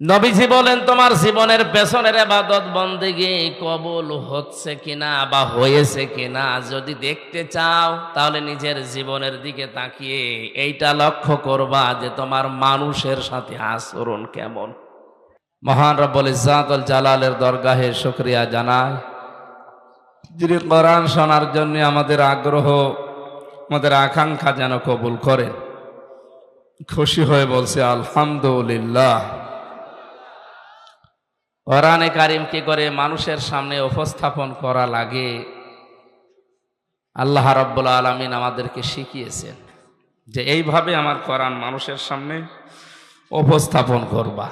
নবীজি বলেন, তোমার জীবনের পেছনের ইবাদত বন্দেগী কবুল হচ্ছে কিনা বা হয়েছে কিনা যদি দেখতে চাও, তাহলে নিজের জীবনের দিকে তাকিয়ে এইটা লক্ষ্য করবা যে তোমার মানুষের সাথে আচরণ কেমন। মহান রব্বুল ইজ্জাতুল জালালের দরগাহে শুকরিয়া জানাই, যিনি কোরআন শোনার জন্য আমাদের আগ্রহ, আমাদের আকাঙ্ক্ষা যেন কবুল করেন। খুশি হয়ে বলছে আলহামদুলিল্লাহ। কোরআনে কারিম কি করে মানুষের সামনে উপস্থাপন করা লাগে, আল্লাহ রাব্বুল আলামিন আমাদেরকে শিখিয়েছেন যে এইভাবে আমার কোরআন মানুষের সামনে উপস্থাপন করবা।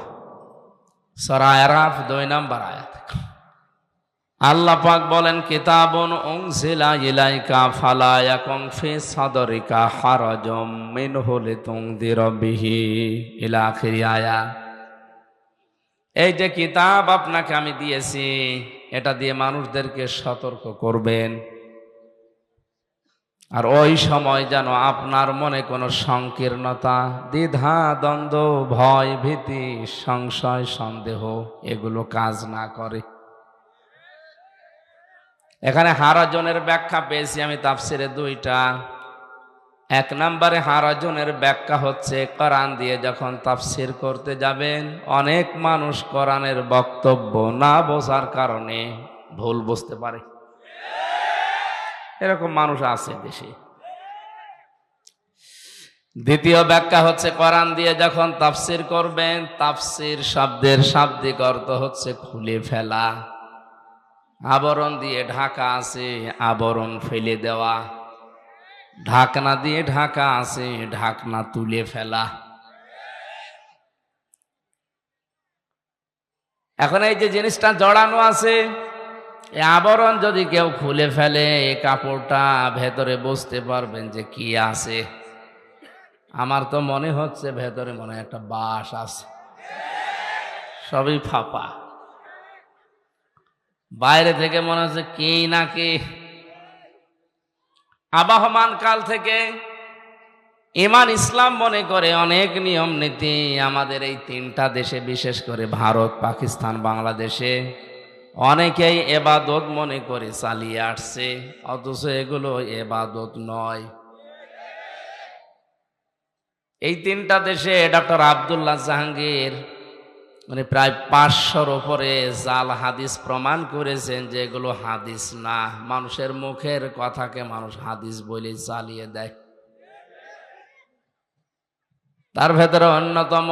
সূরা আরাফ 2 নম্বর আয়াত। আল্লাহ পাক বলেন, কিতাবুন উনজিলা ইলাইকা ফালা ইয়াকুন ফি সাদরিকা হারাজুম মিনহু লিতুনদিরা বিহি ইলা আখির আয়াত। এই যে কিতাব আপনাকে আমি দিয়েছি, এটা দিয়ে মানুষদেরকে সতর্ক করবেন, আর ওই সময় যেন আপনার মনে কোনো সংকীর্ণতা, দ্বিধা, দ্বন্দ্ব, ভয়, ভীতি, সংশয়, সন্দেহ এগুলো কাজ না করে। এখানে হারাজনের ব্যাখ্যা পেয়েছি আমি তাফসিরে 2টা। 1 নম্বরে হারাজনের ব্যাখ্যা হচ্ছে, কোরআন দিয়ে যখন তাফসির করতে যাবেন, অনেক মানুষ কোরআনের বক্তব্য না বোঝার কারণে ভুল বুঝতে পারে। এরকম মানুষ আছে দেশে। দ্বিতীয় ব্যাখ্যা হচ্ছে, কোরআন দিয়ে যখন তাফসির করবেন, তাফসির শব্দের শাব্দিক অর্থ হচ্ছে খুলে ফেলা। আবরণ দিয়ে ঢাকা আছে, আবরণ ফেলে দেওয়া। ঢাকনা দিয়ে ঢাকা আছে, ঢাকনা তুলে ফেলা। এখন এই যে জিনিসটা জড়ানো আছে, এই আবরণ যদি কেউ খুলে ফেলে, এই কাপড়টা ভেতরে বুঝতে পারবেন যে কি আছে। আমার তো মনে হচ্ছে ভেতরে মনে একটা বাস আছে, সবই ফাঁপা। বাইরে থেকে মনে হচ্ছে কি না কি। আবহমান কাল থেকে ঈমান ইসলাম মনে করে অনেক নিয়ম নীতি আমাদের এই 3টা দেশে, বিশেষ করে ভারত, পাকিস্তান, বাংলাদেশে অনেকেই এবাদত মনে করে চালিয়ে আসছে, অথচ এগুলো এবাদত নয়। এই 3টা দেশে ডক্টর আব্দুল্লাহ জাহাঙ্গীর প্রায় 500-র উপরে জাল হাদিস প্রমাণ করেছেন যে এগুলো হাদিস না, মানুষের মুখের কথাকে মানুষ হাদিস বলে চালিয়ে দেয়। তার ভেতরে অন্যতম,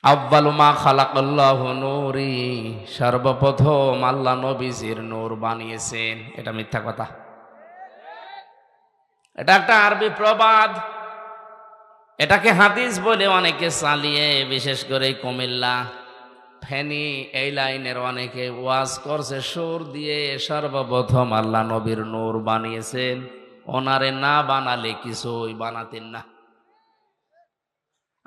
আউয়ালু মা খালাকাল্লাহু নূরি, সর্বপ্রথম আল্লাহ নবীজির নূর বানিয়েছেন। এটা মিথ্যা কথা। এটা একটা আরবি প্রবাদ। এটাকে হাদিস বলে অনেকে চালিয়ে, বিশেষ করে কুমিল্লা, ফেনী এই লাইনের অনেকে ওয়াজ করছে সুর দিয়ে, সর্বপ্রথম আল্লাহ নবীর নূর বানিয়েছেন, ওনারে না বানালে কিছুই বানাতেন না।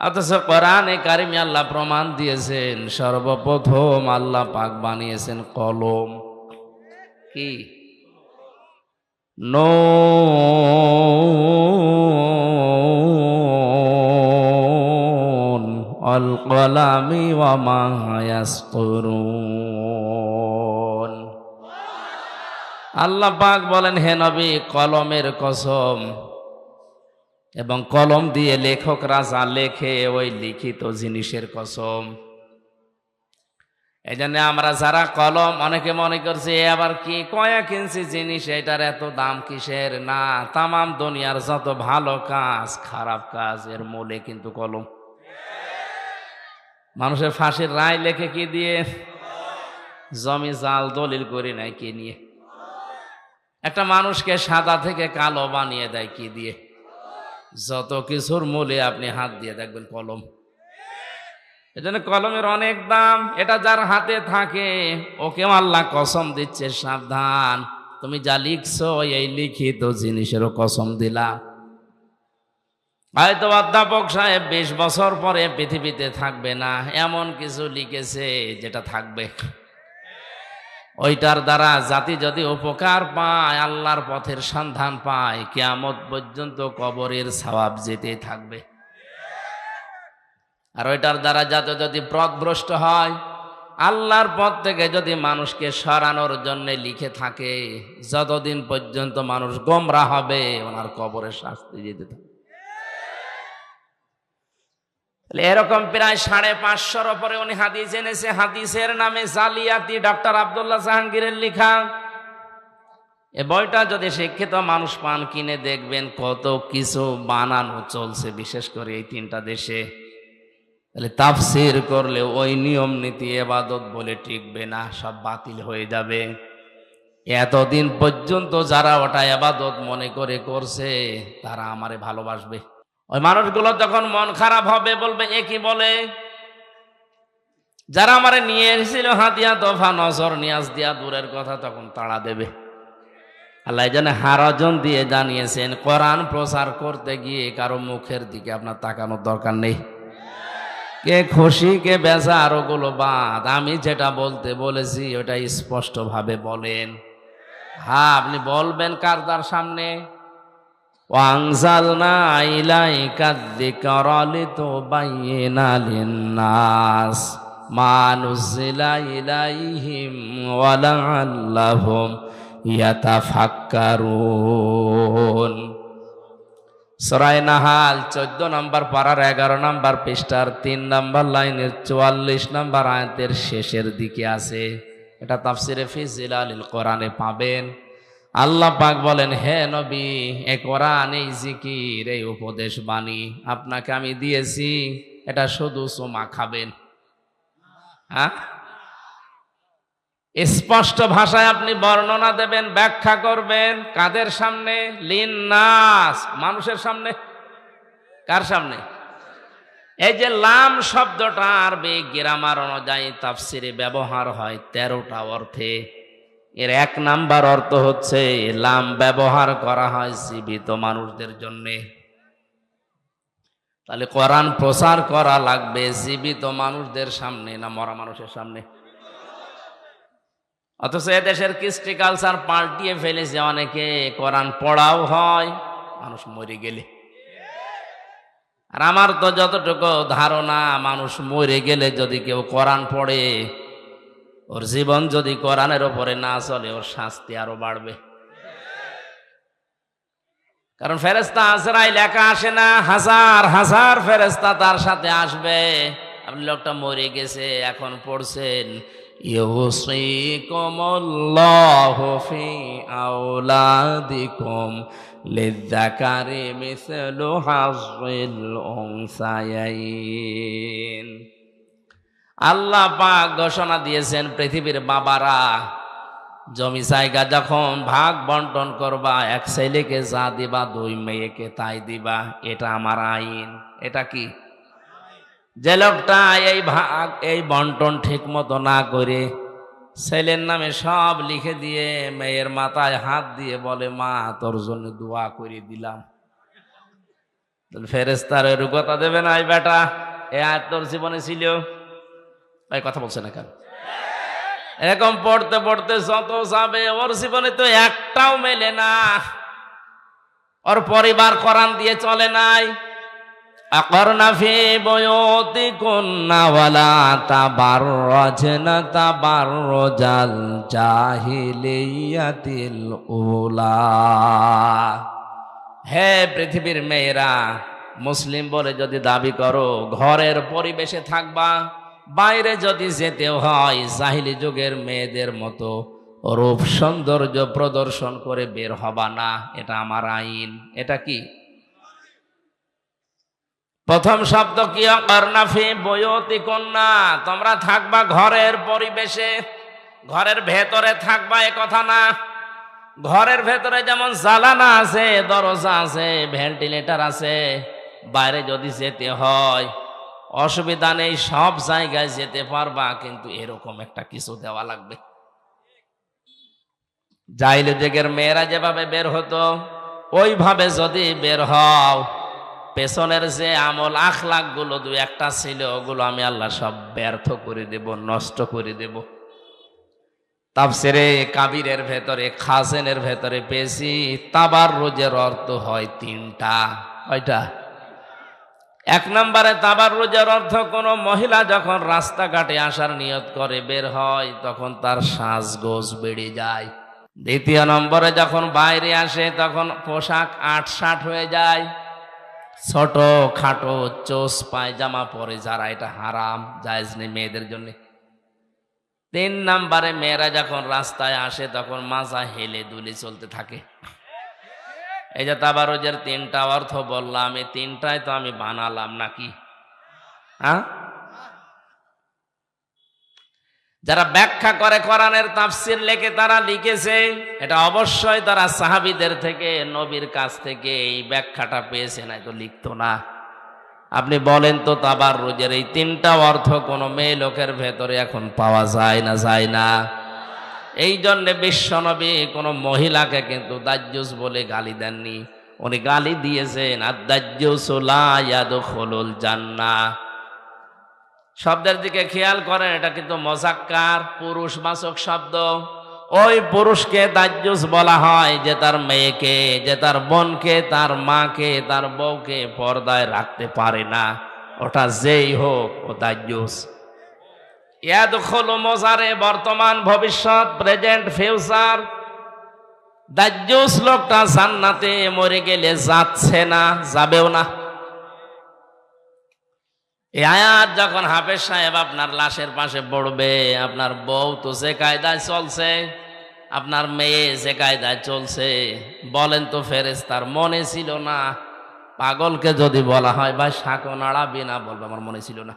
অথচ কোরআনে কারিমে আল্লাহ প্রমাণ দিয়েছেন সর্বপ্রথম আল্লাহ পাক বানিয়েছেন কলম। কি? নুন আল কলামি ওয়া মা ইয়াসতুরুন। আল্লাহ পাক বলেন, হে নবী, কলমের কসম, এবং কলম দিয়ে লেখকরা যা লেখে ওই লিখিত জিনিসের কসম। এই জন্য আমরা যারা কলম, অনেকে মনে করছে আবার কি কয়েক ইঞ্চি জিনিস, এটার এত দাম কিসের? না, তামাম দুনিয়ার যত ভালো কাজ, খারাপ কাজ, এর মূলে কিন্তু কলম। মানুষের ফাঁসির রায় লেখে কি দিয়ে? জমি জাল দলিল করে নেয় কি নিয়ে? একটা মানুষকে সাদা থেকে কালো বানিয়ে দেয় কি দিয়ে? যত কিছুর মূলে আপনি হাত দিয়ে দেখবেন কলম। এজন্য কলমের অনেক দাম। এটা যার হাতে থাকে ওকেও আল্লাহ কসম দিচ্ছে, সাবধান, তুমি যা লিখছো এই লিখিত জিনিসেরও কসম দিলা। হয়তো অধ্যাপক সাহেব 20 বছর পরে পৃথিবীতে থাকবে না, এমন কিছু লিখেছে যেটা থাকবে। ওইটার দ্বারা জাতি যদি উপকার পায়, আল্লাহর পথের সন্ধান পায়, কিয়ামত পর্যন্ত কবরের সওয়াব যেতে থাকবে। আর ওইটার দ্বারা যাতে যদি পথভ্রষ্ট হয়, আল্লাহর পথ থেকে যদি মানুষকে সরানোর জন্য লিখে থাকে, যতদিন পর্যন্ত মানুষ গোমরাহ হবে ওনার কবরের শাস্তি যেতে থাকে। এরকম প্রায় 550 ওপরে উনি হাদিস এনেছে। হাদিসের নামে জালিয়াতি, ডক্টর আব্দুল্লাহ জাহাঙ্গীরের লেখা। এ বইটা যদি শিক্ষিত মানুষ পান, কিনে দেখবেন কত কিছু বানানো চলছে, বিশেষ করে এই 3টা দেশে। তাহলে তাফসীর করলে ওই নিয়ম নীতি ইবাদত বলে টিকবে না, সব বাতিল হয়ে যাবে। এতদিন পর্যন্ত যারা ওটা ইবাদত মনে করে করছে, তারা আমারে ভালোবাসবে। ওই মানুষগুলো যখন মন খারাপ হবে, বলবে এ কি বলে, যারা আমারে নিয়ে এসেছিল হাতিয়া তোফা নজর নিয়াজ দিয়া দূরের কথা, তখন তাড়া দেবে। আল্লাহ জানে হারাজন দিয়ে জানিয়েছেন, কোরআন প্রচার করতে গিয়ে কারো মুখের দিকে আপনার তাকানোর দরকার নেই। কে খুশি কে বেজার ওগুলো বাদ, আমি যেটা বলতে বলেছি ওটা স্পষ্ট ভাবে বলেন। হ্যাঁ, আপনি বলবেন কার তার সামনে, ওয়াংজালনা ইলাইকা যিকরা লিতুবাইয়িনা লিন-নাস মা নুজিলা ইলাইহিম ওয়া লাআল্লাহুম ইয়াতাফাক্কারুন। সূরা নাহাল 14 নম্বর পারার 11 নম্বর পৃষ্ঠার 3 নম্বর লাইনের 44 নম্বর আয়াতের শেষের দিকে আছে। এটা তাফসিরে ফি জিলালিল কোরআনে পাবেন। আল্লাহ পাক বলেন, হে নবী, এই কোরআন, এই জিকির, এই উপদেশ বাণী আপনাকে আমি দিয়েছি, এটা শুধু চুমা খাবেন। হ্যাঁ, স্পষ্ট ভাষায় আপনি বর্ণনা দেবেন, ব্যাখ্যা করবেন। কাদের সামনে? লিন্নাস, মানুষের সামনে। কার সামনে? এই যে লাম শব্দটা আরবি গ্রামার অনুযায়ী তাফসিরে ব্যবহার হয় 13টা অর্থে। এর 1 নাম্বার অর্থ হচ্ছে লাম ব্যবহার করা হয় জীবিত মানুষদের জন্য। তাহলে কোরআন প্রচার করা লাগবে জীবিত মানুষদের সামনে না মরা মানুষের সামনে? অথচ এদেশের কৃষ্টি কালচার পাল্টিয়ে ফেলেছে অনেকে, কোরআন পড়াও হয় মানুষ মরে গেলে। আর আমার তো যতটুকু ধারণা, মানুষ মরে গেলে যদি কেউ কোরআন পড়ে, ওর জীবন যদি কোরআনের উপরে না চলে, ওর শাস্তি আরো বাড়বে। কারণ ফেরেশতা আজরাইল একা আসে না, হাজার হাজার ফেরেশতা তার সাথে আসবে। আপনি লোকটা মরে গেছে, এখন পড়ছেন ইউসিকুমুল্লাহু ফি আওলাদিকুম লিযযাকারি মিসলু হাযযিল উনসায়াইন। আল্লাহ পাক ঘোষণা দিয়েছেন, পৃথিবীর বাবারা জমি জায়গা যখন ভাগ বন্টন করবা, 1 ছেলেকে যা দিবা 2 মেয়েকে তাই দিবা, এটা আমার আইন। এটা কি? যে লোকটা এই ভাগ এই বন্টন ঠিক মতো না করে ছেলের নামে সব লিখে দিয়ে মেয়ের মাথায় হাত দিয়ে বলে, মা তোর জন্য দোয়া করে দিলাম, ফেরেশতার রুগতা দেবে না, এই বেটা এ আয়াত তোর জীবনে ছিল? ভাই কথা বলছে না কেন? এরকম পড়তে পড়তে যত যাবে, ওর জীবনে তো একটাও মেলে না। ওর পরিবার কোরআন দিয়ে চলে নাই। আকরনা ফি বুয়ুতিকুন্না ওয়ালা তাবাররাজনা তাবাররুজাল জাহিলিয়াতিল উলা। হে পৃথিবীর মেয়েরা, মুসলিম বলে যদি দাবি করো, ঘরের পরিবেশে থাকবা, বাইরে যদি যেতে হয় জাহিলি যুগের মেয়েদের মতো রূপ সৌন্দর্য প্রদর্শন করে বের হবা না। এটা আমার আইন। এটা কি? প্রথম শব্দ কি? আকরনা ফি বুয়ুতিকুন্না, তোমরা থাকবা ঘরের পরিবেশে। ঘরের ভেতরে থাকবা এ কথা না। ঘরের ভেতরে যেমন জানালা আছে, দরজা আছে, ভেন্টিলেটর আছে, বাইরে যদি যেতে হয় অসুবিধা নেই, সব জায়গায় যেতে পারবা, কিন্তু এরকম একটা কিছু দেওয়া লাগবে। জাহিলি যুগের মেয়েরা যেভাবে বের হতো, ওইভাবে যদি বের হও, পেছনের যে আমল আখলাক গুলো 2-1টা ছিল, ওগুলো আমি আল্লাহ সব ব্যর্থ করে দেব, নষ্ট করে দেব। তাফসিরে কাবিরের ভেতরে, খাজেনের ভেতরে পেয়েছি, তাবাররুজের অর্থ হয় 3টা। কয়টা? এক নম্বরে তাবাররুজের অর্থ, কোনো মহিলা যখন রাস্তাঘাটে আসার নিয়ত করে বের হয় তখন তার সাজগোজ বেড়ে যায়। দ্বিতীয় নম্বরে যখন বাইরে আসে তখন পোশাক আটসাট হয়ে যায়, ছোট খাটো চোস পায়জামা পরে যারা, এটা হারাম, জায়েজ নেই মেয়েদের জন্য। তিন নম্বরে মেয়েরা যখন রাস্তায় আসে তখন মাজা হেলে দুলে চলতে থাকে। এই যে তাবাররুজের তিনটা অর্থ বললাম, এই তিনটাই তো আমি বানালাম নাকি? হ্যাঁ, যারা ব্যাখ্যা করে কোরআনের তাফসির লেখে তারা লিখেছে এটা অবশ্যই তারা সাহাবীদের থেকে, নবীর কাছ থেকে এই ব্যাখ্যাটা পেয়েছে, না তো লিখতো না। আপনি বলেন তো তাবাররুজের এই তিনটা অর্থ কোন মেয়ে লোকের ভেতরে এখন পাওয়া যায় না? যায় না। এই জন্যে বিশ্বনবী কোন মহিলাকে কিন্তু দাজ্জুস বলে গালি দেননি, উনি গালি দিয়েছেন আদ-দাজ্জুসু লা ইয়াদখুলুল জান্নাহ। শব্দের দিকে খেয়াল করেন, এটা কিন্তু মুযাক্কার পুরুষবাচক শব্দ। ওই পুরুষকে দাজ্জুস বলা হয় যে তার মেয়েকে, যে তার বোনকে, তার মাকে, তার বউকে পর্দায় রাখতে পারে না, ওটা যেই হোক ও দাজ্জুস। ইয়াদখুলু মুজারে বর্তমান, ভবিষ্যৎ, প্রেজেন্ট, ফিউচার। দাজ্জুস লোকটা জান্নাতে মরে গেলে যাচ্ছে না, যাবেও না। এই আয়াত যখন হাফেজ সাহেব আপনার লাশের পাশে পড়বে, আপনার বউ তো যে কায়দায় চলছে, আপনার মেয়ে যে কায়দায় চলছে, বলেন তো ফেরেশতার মনে ছিল না? পাগলকে যদি বলা হয় ভাই শাঁখো নাড়াবি না, বলবে আমার মনে ছিল না।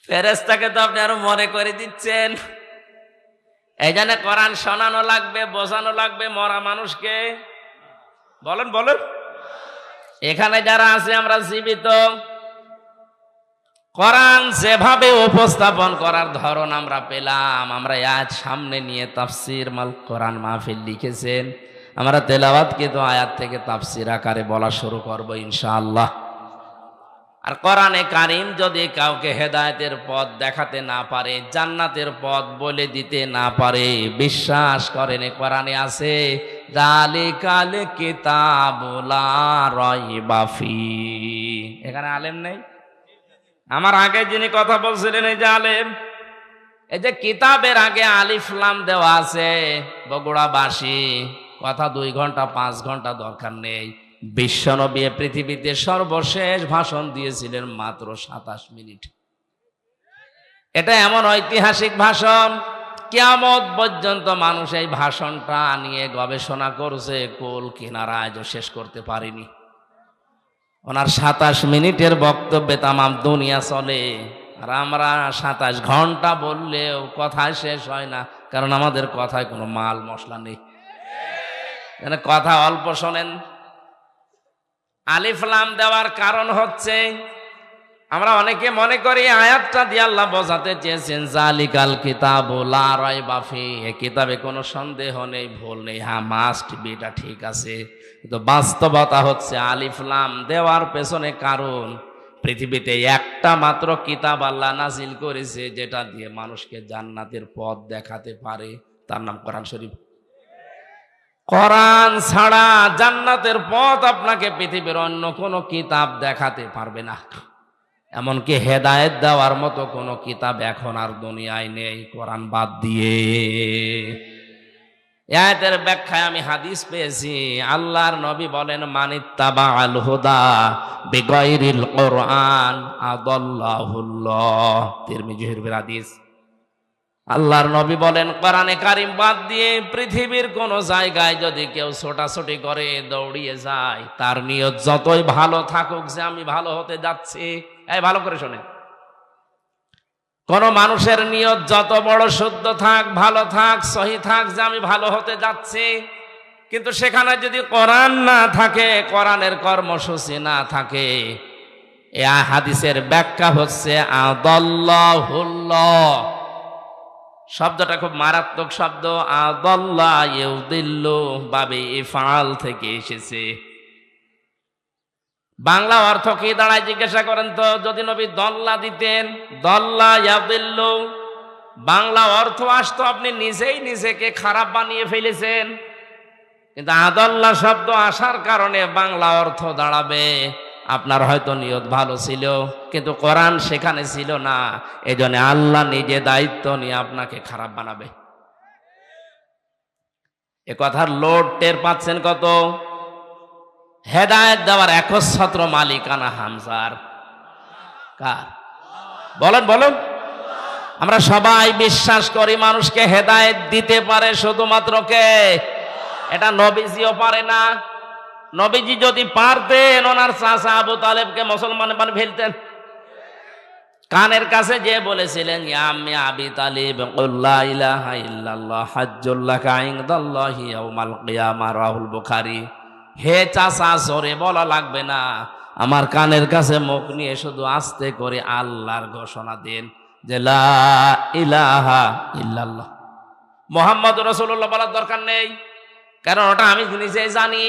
ফেরেশতাকে তো আপনি আরো মনে করে দিচ্ছেন। এই জন্য কোরআন শোনানো লাগবে, বোঝানো লাগবে মরা মানুষকে। বলেন বলেন, এখানে যারা আছে আমরা জীবিত, কোরআন যেভাবে উপস্থাপন করার ধরন আমরা পেলাম, আমরা আজ সামনে নিয়ে তাফসির মাল কোরআন মাহফিল লিখেছেন, আমরা তেলাওয়াত কিন্তু আয়াত থেকে তাফসির আকারে বলা শুরু করব ইনশাআল্লাহ। আর কোরআনে কারীম যদি কাউকে হেদায়েতের পথ দেখাতে না পারে, জান্নাতের পথ বলে দিতে না পারে, বিশ্বাস করেন কোরআনে আছে যালিকাল কিতাবু লা রাইবা ফি। এখানে আলেম নেই? আমার আগে যিনি কথা বলছিলেন এই যে আলেম, এই যে কিতাবের আগে আলিফ লাম দেওয়া আছে, বগুড়াবাসী কথা 2 ঘন্টা 5 ঘন্টা দরকার নেই। বিশ্বনবী পৃথিবীতে সর্বশেষ ভাষণ দিয়েছিলেন মাত্র 27 মিনিট। এটা এমন ঐতিহাসিক ভাষণ, কিয়ামত পর্যন্ত মানুষ এই ভাষণটা নিয়ে গবেষণা করছে, কুল কিনারা আজও শেষ করতে পারেনি। ওনার 27 মিনিটের বক্তব্যে তামাম দুনিয়া চলে, আর আমরা 27 ঘন্টা বললেও কথা শেষ হয় না, কারণ আমাদের কথায় কোনো মাল মশলা নেই, কথা অল্প শোনেন। আলিফ লাম দেওয়ার কারণ হচ্ছে, আমরা অনেকে মনে করি আয়াতটা দিয়ে আল্লাহ বোঝাতে চেয়েছেন জালিকাল কিতাবু লা রাইবা ফি, এই কিতাবে কোনো সন্দেহ নেই, ভুল নেই, হ্যাঁ মাস্ট বি, এটা ঠিক আছে। কিন্তু বাস্তবতা হচ্ছে আলিফ লাম দেওয়ার পেছনে কারণ, পৃথিবীতে একটা মাত্র কিতাব আল্লাহ নাজিল করেছে যেটা দিয়ে মানুষকে জান্নাতের পথ দেখাতে পারে, তার নাম কোরআন শরীফ। কোরআন ছাড়া জান্নাতের পথ আপনাকে পৃথিবীর অন্য কোনো কিতাব দেখাতে পারবে না। এমনকি হেদায়েত দেওয়ার মতো কোনো কিতাব এখন আর দুনিয়ায় নেই কোরআন বাদ দিয়ে। আয়াতের ব্যাখ্যায় আমি হাদিস পেয়েছি, আল্লাহর নবী বলেন মানিত্তাবা আল হুদা বিগাইরিল কোরআন আদাল্লাহুল্লাহ, তিরমিজির হাদিস। আল্লাহর নবী বলেন কোরআনে কারীম বাদ দিয়ে পৃথিবীর কোন জায়গায় যদি কেউ ছোটাছুটি করে, দৌড়িয়ে যায়, তার নিয়ত যতই ভালো থাকুক যে আমি ভালো হতে যাচ্ছি, এই ভালো করে শোনেন, কোন মানুষের নিয়ত যত বড় শুদ্ধ থাক, ভালো থাক, সহি থাক যে আমি ভালো হতে যাচ্ছি, কিন্তু সেখানে যদি কোরআন না থাকে, কোরআনের কর্মসূচি না থাকে, এই হাদিসের ব্যাখ্যা হচ্ছে আদাল্লাহুল্লাহ। শব্দটা খুব মারাত্মক শব্দ, আদাল্লা ইউদিল্লু বাবে ইফআল থেকে এসেছে। বাংলা অর্থ কি দাঁড়ায় জিজ্ঞাসা করেন তো? যদি নবী দল্লা দিতেন, দল্লা ইয়াদিল্লু, বাংলা অর্থ আসতো আপনি নিজেই নিজেকে খারাপ বানিয়ে ফেলেছেন। কিন্তু আদাল্লা শব্দ আসার কারণে বাংলা অর্থ দাঁড়াবে আপনার হয়তো নিয়ত ভালো ছিল, কিন্তু কোরআন সেখানে ছিল না। এই জন্য আল্লাহ নিজে দায়িত্ব নিয়ে আপনাকে খারাপ বানাবে। এ কথার লোড টের পাচ্ছেন কত? হেদায়েত দেওয়ার একচ্ছত্র মালিকানা হামজার। কার? বলেন বলেন। আমরা সবাই বিশ্বাস করি মানুষকে হেদায়েত দিতে পারে শুধুমাত্র কে? এটা নবীজিও পারে না। নবীজি যদি পারতেন ওনার চাচা আবু তালেবকে মুসলমান বানিয়ে ফেলতেন। কানের কাছে যে বলেছিলেন, ইয়া আম্মি আবি তালিব কুল লা ইলাহা ইল্লাল্লাহ হাজ্জুল লাকা ইনদাল্লাহি ইয়াউমাল কিয়ামা, রাহুল বুখারী। হে চাচা, জোরে বলা লাগবে না, আমার কানের কাছে মুখ নিয়ে শুধু আস্তে করে আল্লাহর ঘোষণা দেন যে লা ইলাহা ইল্লাল্লাহ মুহাম্মাদুর রাসূলুল্লাহ বলার দরকার নেই, কারণ ওটা আমি নিজেই জানি।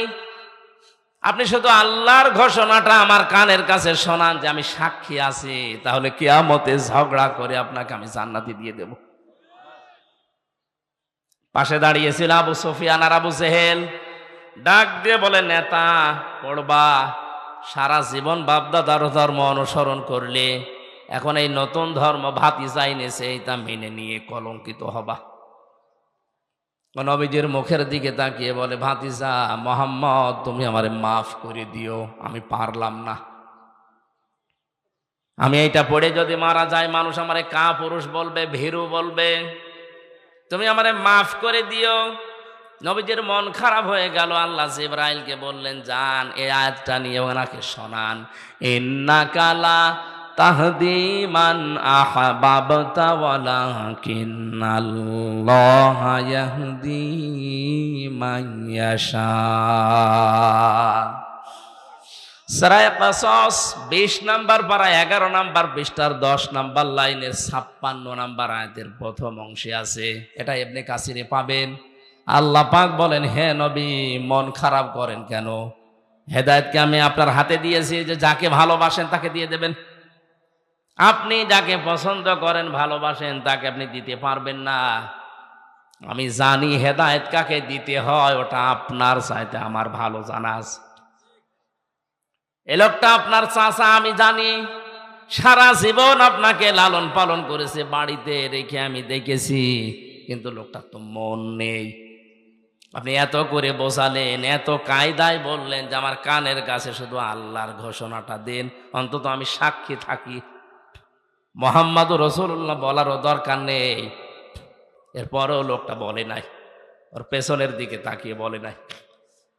আপনি শুধু আল্লাহর ঘোষণাটা আমার কানের কাছে শোনান যে আমি সাক্ষী আছি, তাহলে কিয়ামতে ঝগড়া করে আপনাকে আমি জান্নাতি দিয়ে দেব। পাশে দাঁড়িয়েছিল আবু সুফিয়ান আর আবু জেহেল। ডাক দিয়ে বলে, নেতা পড়বা, সারা জীবন বাপদাদার ধর্ম অনুসরণ করলে, এখন এই নতুন ধর্ম ভাতিজা এনেছে, এইটা মেনে নিয়ে কলঙ্কিত হবা। নবীজির মুখের দিকে তাকিয়ে বলে, ভাতিজা মোহাম্মদ, তুমি আমারে মাফ করে দিও, আমি পারলাম না। আমি এইটা পড়ে যদি মারা যায়, মানুষ আমারে কা পুরুষ বলবে, ভীরু বলবে। তুমি আমারে মাফ করে দিও। নবীজির মন খারাপ হয়ে গেল। আল্লাহ জিবরাইলকে বললেন, যান এই আয়াতটা নিয়ে ওনাকে শোনান। ইন্নাকা লা তাহদি মান আহবাবতা ওয়ালাকিন্নাল্লাহা ইয়াহদি মান ইয়াশা। সূরা কাসাস ২০ নম্বর পারা ১১ নম্বর পৃষ্ঠার ১০ নম্বর লাইনের ৫৬ নম্বর আয়াতের প্রথম অংশে আছে। এটা ইবনে কাসিরে পাবেন। আল্লাহ পাক বলেন, হে নবী, মন খারাপ করেন কেন? হেদায়েতকে আমি আপনার হাতে দিয়েছি যে যাকে ভালোবাসেন তাকে দিয়ে দেবেন। আপনি যাকে পছন্দ করেন, ভালোবাসেন, তাকে আপনি দিতে পারবেন না। আমি জানি হেদায়েত কাকে দিতে হয়, ওটা আপনার চাইতে আমার ভালো জানা আছে। এই লোকটা আপনার চাচা, আমি জানি। সারা জীবন আপনাকে লালন পালন করেছে, বাড়িতে রেখে আমি দেখেছি, কিন্তু লোকটা তো মন নেই। আপনি এত করে বোঝালেন, এত কায়দায় বললেন যে আমার কানের কাছে শুধু আল্লাহর ঘোষণাটা দেন, অন্তত আমি সাক্ষী থাকি। মুহাম্মাদুর রাসূলুল্লাহ বলারও দরকার নেই। এরপরেও লোকটা বলে নাই, ওর পেছনের দিকে তাকিয়ে বলে নাই,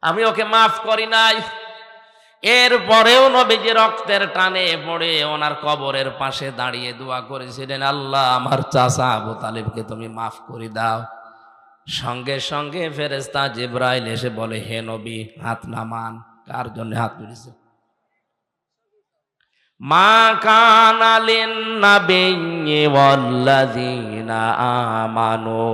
আমি ওকে মাফ করি নাই। এরপরেও নবীজি রক্তের টানে পড়ে ওনার কবরের পাশে দাঁড়িয়ে দোয়া করেছিলেন, আল্লাহ আমার চাচা আবু তালিবকে তুমি মাফ করে দাও। সঙ্গে সঙ্গে ফেরেশতা জিবরাইল এসে বলে, হে নবী, হাত নামান। কার জন্য হাত তুলেছে? মা কানা লিন-নাবিয়্যি ওয়াল্লাযীনা আমানু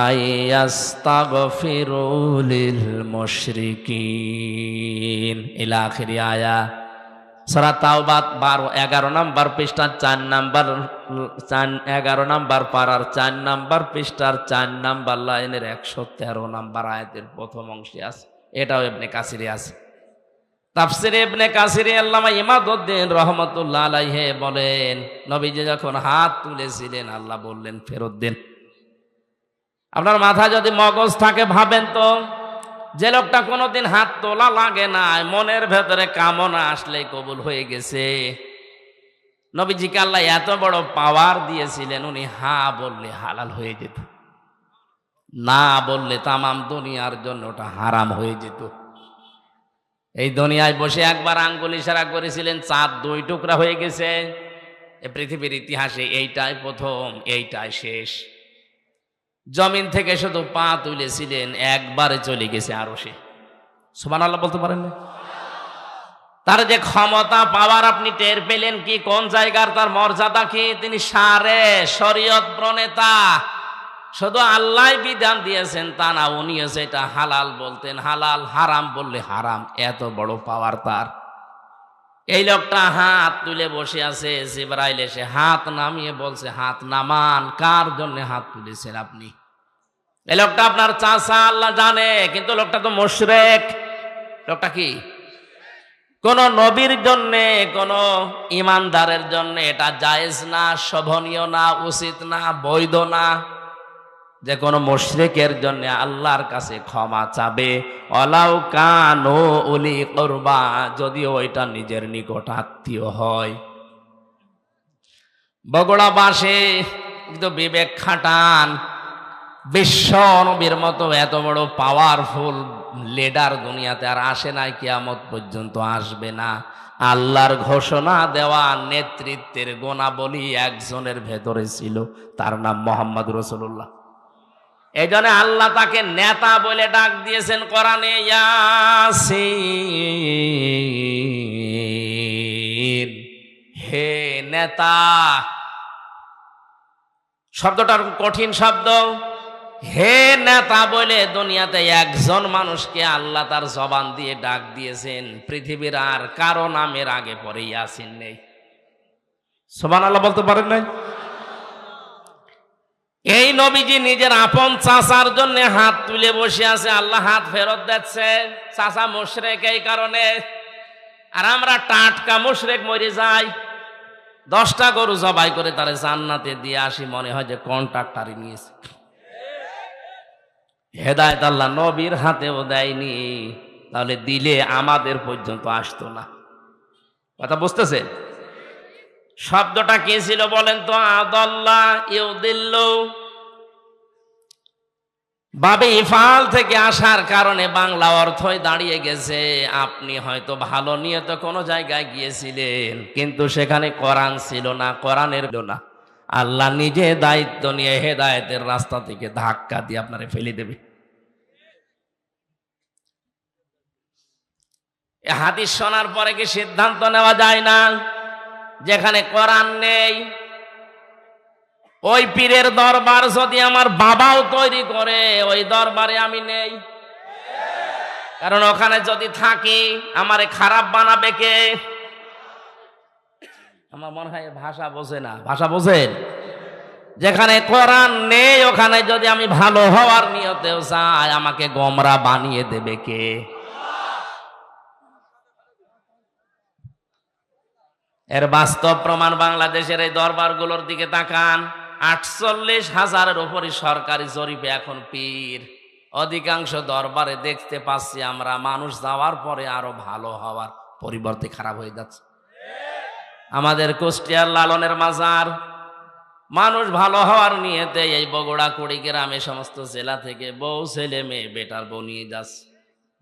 আইয়াস্তাগফিরু লিল মুশরিকিন ইলা আখিরি আয়া। সূরা তাওবা 11 নম্বর পৃষ্ঠার 4 নম্বর 11 নম্বর পারার 4 নম্বর পৃষ্ঠার 4 নম্বর লাইনের 113 নম্বর আয়াতের প্রথম অংশে আছে। এটাও ইবনে কাসিরে আছে। তাফসিরে ইবনে কাসিরে আল্লামা ইমাদউদ্দিন রাহমাতুল্লাহ আলাইহি বলেন, নবীজি যখন হাত তুলেছিলেন, আল্লাহ বললেন ফেরত দেন। আপনার মাথা যদি মগজ থাকে, ভাবেন তো, যে লোকটা কোনোদিন হাত তোলা লাগে না, মনের ভেতরে কামনা আসলেই কবুল হয়ে গেছে। নবীজিকে আল্লাহ এত বড় পাওয়ার দিয়েছিলেন, উনি হা বললে হালাল হয়ে যেত, না বললে তামাম দুনিয়ার জন্য ওটা হারাম হয়ে যেত। এই দুনিয়ায় বসে একবার আঙ্গুল ইশারা করেছিলেন, চাঁদ 2 টুকরা হয়ে গেছে। এই পৃথিবীর ইতিহাসে এইটাই প্রথম, এইটাই শেষ। জমিন থেকে শুধু পা তুলেছিলেন, একবারে চলে গেছে আরশে। সুবহানাল্লাহ বলতে পারেন না? তার যে ক্ষমতা, পাওয়ার আপনি টের পেলেন কি? কোন জায়গার তার মর্যাদা কি? তিনি সারে শরীয়ত প্রণেতা। শুধু আল্লাহ বিধান দিয়েছেন তা না, উনিও সেটা হালাল বলতেন হালাল, হারাম বললে হারাম। এত বড় পাওয়ার তার। এই লোকটা হাত তুলে বসে আছে, জিবরাইল এসে হাত নামিয়ে বলছে, হাত নামান। কার জন্য হাত তুলেছেন আপনি? এই লোকটা আপনার চাচা, আল্লাহ জানে, কিন্তু লোকটা তো মুশরিক। লোকটা কি? কোন নবীর জন্য, কোন ইমানদারের জন্য এটা জায়েজ না, শোভনীয় না, উচিত না, বৈধ না যে কোনো মুশরিকের জন্য আল্লাহর কাছে ক্ষমা চাবে, ওয়ালাউ কানু উলি কুরবা, যদিও ওইটা নিজের নিকট আত্মীয় হয়। বগুড়াবাসী কিন্তু বিবেক খাটান, বিশ্ব নবীর মতো এত বড় পাওয়ারফুল লিডার দুনিয়াতে আর আসে নাই, কিয়ামত পর্যন্ত আসবে না। আল্লাহর ঘোষণা দেওয়া নেতৃত্বের গুণাবলী একজনের ভেতরে ছিল, তার নাম মুহাম্মদ রাসূলুল্লাহ। এই জন্য আল্লাহ তাকে নেতা বলে ডাক দিয়েছেন কোরআনে, ইয়াসিন, হে নেতা। শব্দটার কঠিন শব্দ। হে নেতা বলে দুনিয়াতে একজন মানুষকে আল্লাহ তার জবান দিয়ে ডাক দিয়েছেন। পৃথিবীর আর কারো নামের আগে পরে ইয়াসিন নেই। সুবহানাল্লাহ বলতে পারেন নাই? এই নবীজি নিজের আপন চাচার জন্য হাত তুলে বসে আছে, আল্লাহ হাত ফেরত দিচ্ছে। চাচা মুশরিক, এই কারণে। আর আমরা টাটকা মুশরিক মরে যাই, 10টা গরু জবাই করে তারে জান্নাতে দিয়ে আসি, মনে হয় যে কন্ট্রাক্টরই নিয়েছে। হেদায়েত আল্লাহ নবীর হাতেও দেয়নি, তাহলে দিলে আমাদের পর্যন্ত আসতো না। কথা বুঝতেছে? শব্দটা কি ছিল বলেন তো? আদাল্লাহ ইউদিল্লু, বাবে ইফাল থেকে আসার কারণে বাংলা অর্থই দাঁড়িয়ে গেছে। আপনি হয়তো ভালো নিয়ত কোনো জায়গায় গিয়েছিলেন, কিন্তু সেখানে কোরআন ছিল না, কোরআনের না। আল্লাহ নিজে দায়িত্ব নিয়ে হেদায়েতের রাস্তা থেকে ধাক্কা দিয়ে আপনারে ফেলে দেবে। হাদিস শোনার পরে কি সিদ্ধান্ত নেওয়া যায় না? যেখানে কোরআন নেই, ওই পীরের দরবার যদি আমার বাবাও তৈরি করে, ওই দরবারে আমি নেই। কারণ ওখানে যদি থাকি আমারে খারাপ বানাবে কে? আমার মনে হয় ভাষা বোঝে না। ভাষা বোঝেন? যেখানে কোরআন নেই ওখানে যদি আমি ভালো হওয়ার নিয়তেও চাই, আমাকে গোমরা বানিয়ে দেবে কে? এর বাস্তব প্রমাণ বাংলাদেশের এই দরবারগুলোর দিকে তাকান। 48,000-এর উপরে সরকারি জরিপে এখন পীর। অধিকাংশ দরবারে দেখতে পাচ্ছি আমরা মানুষ যাওয়ার পরে আরো ভালো হওয়ার পরিবর্তে খারাপ হয়ে যাচ্ছে। আমাদের কুষ্টিয়ার লালনের মাজার, মানুষ ভালো হওয়ার নিয়েতে এই বগুড়া কুড়িগ্রামে সমস্ত জেলা থেকে বউ, ছেলে, মেয়ে, বেটার বউ নিয়ে যাচ্ছে।